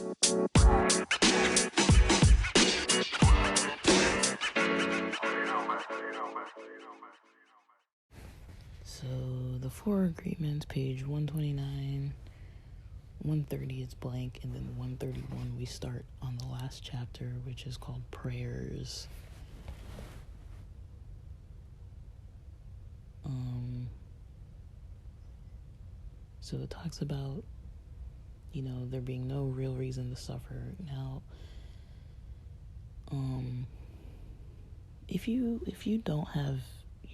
So the four agreements, page 129, 130 is blank, and then 131 we start on the last chapter, which is called prayers. So it talks about, there being no real reason to suffer. Now, if you don't have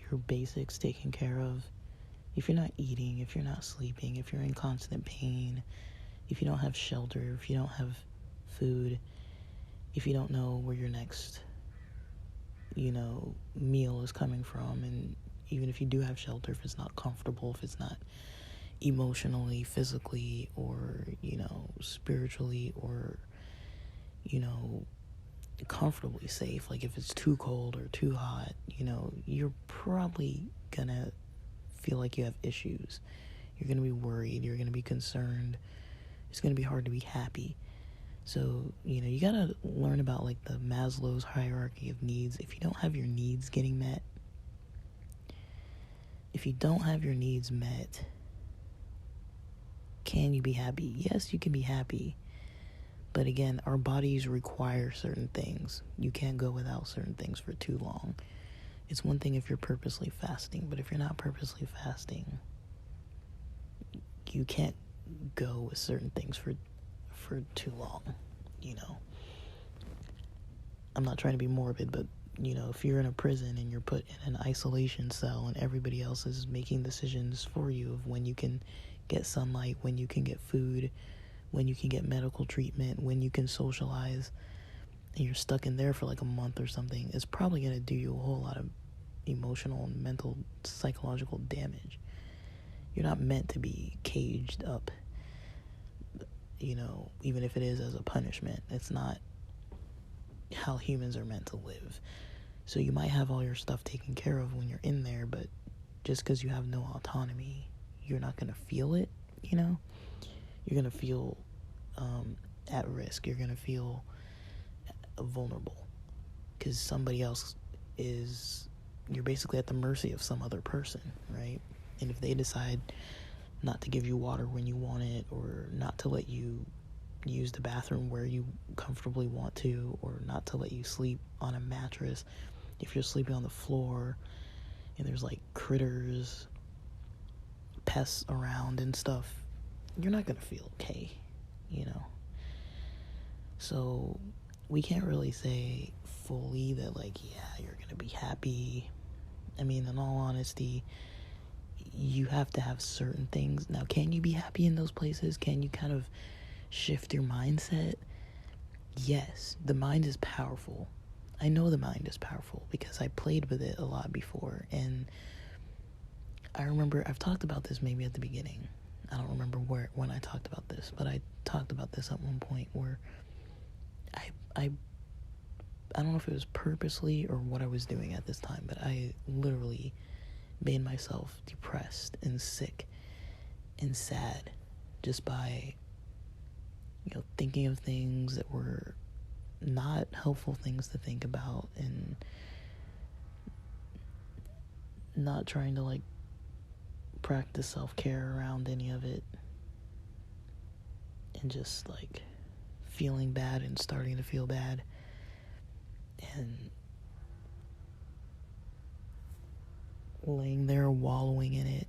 your basics taken care of, if you're not eating, if you're not sleeping, if you're in constant pain, if you don't have shelter, if you don't have food, if you don't know where your next, meal is coming from, and even if you do have shelter, if it's not comfortable, if it's not emotionally, physically, or, spiritually, or, comfortably safe, like if it's too cold or too hot, you're probably gonna feel like you have issues. You're gonna be worried, you're gonna be concerned, it's gonna be hard to be happy. So, you gotta learn about like the Maslow's hierarchy of needs. If you don't have your needs getting met, can you be happy? Yes, you can be happy. But again, our bodies require certain things. You can't go without certain things for too long. It's one thing if you're purposely fasting, but if you're not purposely fasting, you can't go with certain things for too long, I'm not trying to be morbid, but, if you're in a prison and you're put in an isolation cell and everybody else is making decisions for you of when you can get sunlight, when you can get food, when you can get medical treatment, when you can socialize, and you're stuck in there for like a month or something, it's probably going to do you a whole lot of emotional and mental, psychological damage. You're not meant to be caged up, even if it is as a punishment. It's not how humans are meant to live. So you might have all your stuff taken care of when you're in there, but just because you have no autonomy, you're not going to feel it, You're going to feel at risk. You're going to feel vulnerable because somebody else you're basically at the mercy of some other person, right? And if they decide not to give you water when you want it, or not to let you use the bathroom where you comfortably want to, or not to let you sleep on a mattress, if you're sleeping on the floor and there's like critters, pests around and stuff, you're not gonna feel okay, So we can't really say fully that like, yeah, you're gonna be happy. I mean, in all honesty, you have to have certain things. Now, can you be happy in those places? Can you kind of shift your mindset? Yes, the mind is powerful. I know the mind is powerful because I played with it a lot before, and I remember I've talked about this maybe at the beginning. I don't remember when I talked about this, but I talked about this at one point where I don't know if it was purposely or what I was doing at this time, but I literally made myself depressed and sick and sad just by, thinking of things that were not helpful things to think about, and not trying to like practice self-care around any of it, and just like feeling bad and starting to feel bad, and laying there wallowing in it,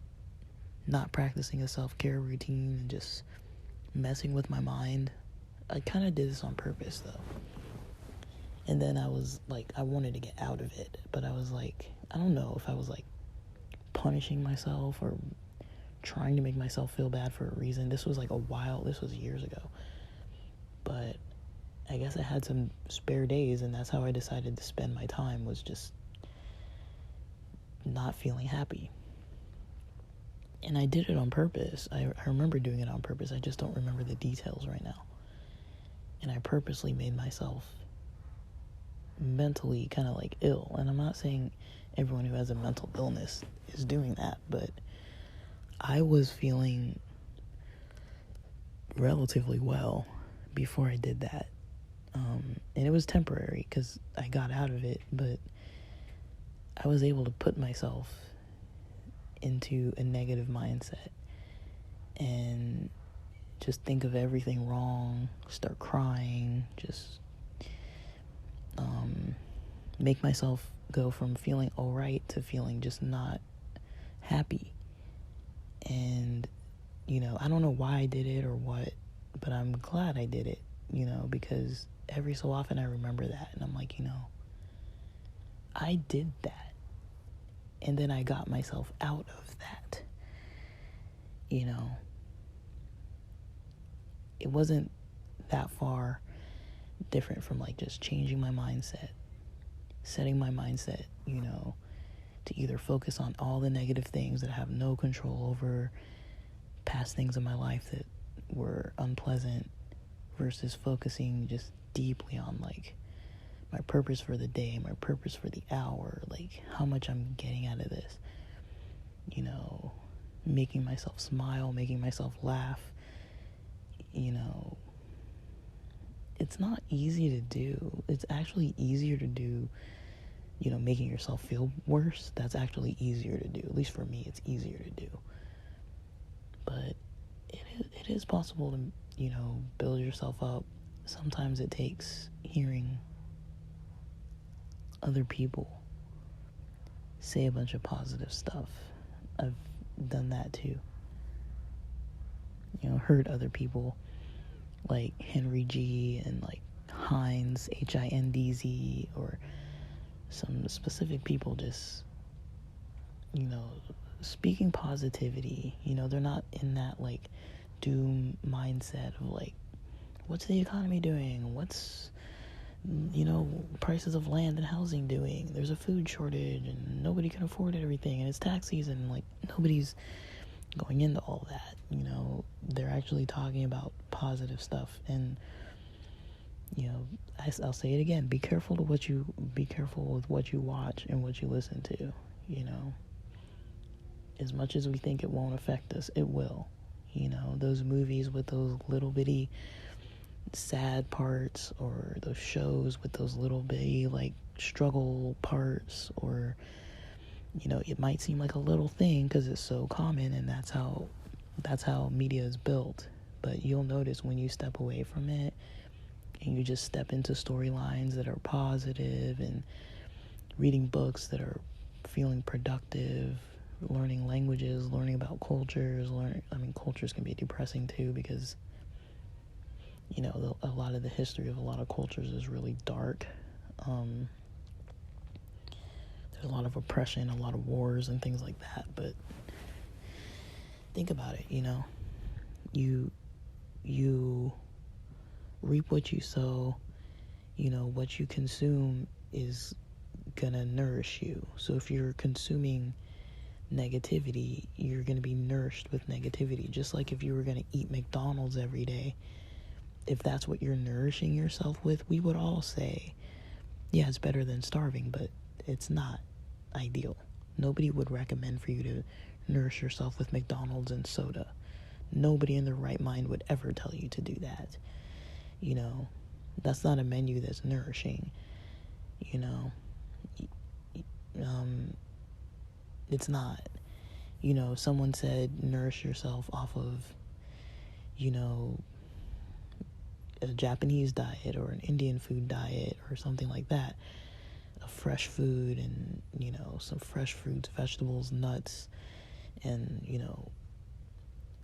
not practicing a self-care routine, and just messing with my mind. I kind of did this on purpose though. And then I was like, I wanted to get out of it, but I was like, I don't know if I was like punishing myself or trying to make myself feel bad for a reason. This was years ago. But I guess I had some spare days, and that's how I decided to spend my time, was just not feeling happy. And I did it on purpose. I remember doing it on purpose. I just don't remember the details right now. And I purposely made myself mentally kind of like ill. And I'm not saying everyone who has a mental illness is doing that, but I was feeling relatively well before I did that. And it was temporary because I got out of it, but I was able to put myself into a negative mindset and just think of everything wrong, start crying, just make myself go from feeling all right to feeling just not happy. And, I don't know why I did it or what, but I'm glad I did it, because every so often I remember that and I'm like, I did that. And then I got myself out of that. It wasn't that far different from like just changing my mindset, setting my mindset, to either focus on all the negative things that I have no control over, past things in my life that were unpleasant, versus focusing just deeply on like my purpose for the day, my purpose for the hour, like how much I'm getting out of this, making myself smile, making myself laugh. It's not easy to do. It's actually easier to do, making yourself feel worse. That's actually easier to do. At least for me, it's easier to do. But it is possible to, build yourself up. Sometimes it takes hearing other people say a bunch of positive stuff. I've done that too. Heard other people like Henry G and like Hindz, Hindz, or some specific people just, speaking positivity. They're not in that like doom mindset of like, what's the economy doing? What's, prices of land and housing doing? There's a food shortage and nobody can afford everything and it's tax season. Like, nobody's going into all that. They're actually talking about positive stuff. And I'll say it again, be careful with what you watch and what you listen to. As much as we think it won't affect us, it will. Those movies with those little bitty sad parts, or those shows with those little bitty like struggle parts, or it might seem like a little thing because it's so common, and that's how media is built. But you'll notice when you step away from it and you just step into storylines that are positive and reading books that are feeling productive, learning languages, learning about cultures. Cultures can be depressing too, because a lot of the history of a lot of cultures is really dark. There's a lot of oppression, a lot of wars and things like that. But think about it, you reap what you sow. What you consume is gonna nourish you. So if you're consuming negativity, you're gonna be nourished with negativity. Just like if you were gonna eat McDonald's every day, if that's what you're nourishing yourself with, we would all say, yeah, it's better than starving, but it's not ideal. Nobody would recommend for you to nourish yourself with McDonald's and soda. Nobody in their right mind would ever tell you to do that. That's not a menu that's nourishing. It's not. Someone said nourish yourself off of, a Japanese diet or an Indian food diet or something like that. Of fresh food and, some fresh fruits, vegetables, nuts, and,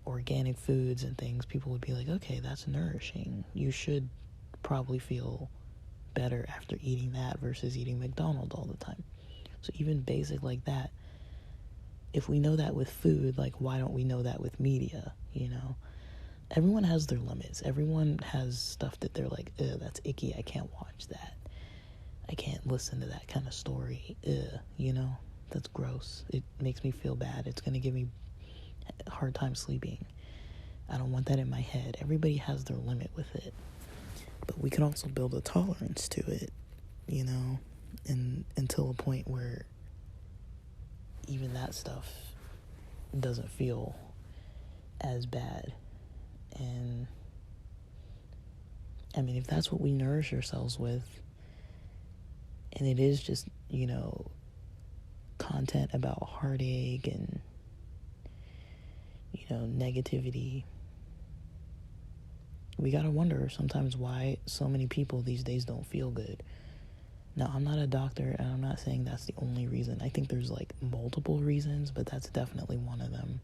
organic foods and things. People would be like, okay, that's nourishing. You should probably feel better after eating that versus eating McDonald's all the time. So even basic like that, if we know that with food, like, why don't we know that with media? Everyone has their limits. Everyone has stuff that they're like, that's icky, I can't watch that. I can't listen to that kind of story. That's gross. It makes me feel bad. It's going to give me a hard time sleeping. I don't want that in my head. Everybody has their limit with it. But we can also build a tolerance to it, and until a point where even that stuff doesn't feel as bad. And I mean, if that's what we nourish ourselves with, and it is just, content about heartache and, negativity, we gotta wonder sometimes why so many people these days don't feel good. Now, I'm not a doctor, and I'm not saying that's the only reason. I think there's like multiple reasons, but that's definitely one of them.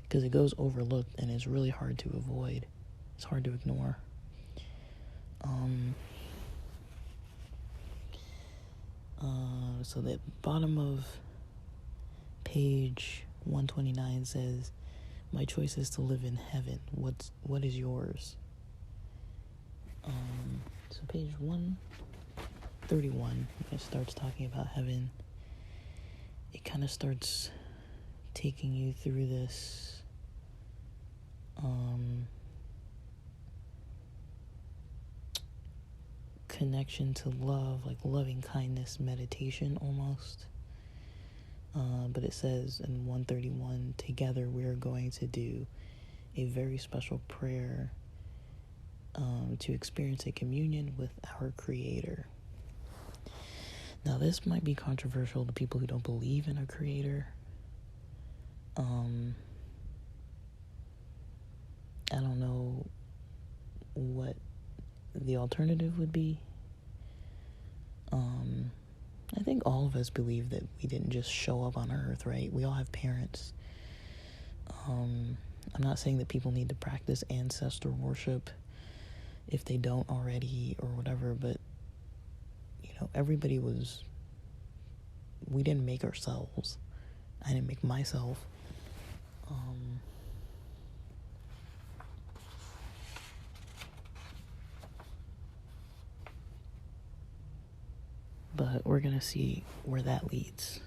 Because it goes overlooked, and it's really hard to avoid. It's hard to ignore. So the bottom of page 129 says, "My choice is to live in heaven. What is yours?" So page 131, it starts talking about heaven. It kind of starts taking you through this connection to love, like loving kindness meditation almost. But it says in 131, together we are going to do a very special prayer to experience a communion with our Creator. Now, this might be controversial to people who don't believe in a Creator. I don't know what the alternative would be. I think all of us believe that we didn't just show up on Earth, right? We all have parents. I'm not saying that people need to practice ancestor worship if they don't already or whatever, but we didn't make ourselves. I didn't make myself. But we're gonna see where that leads.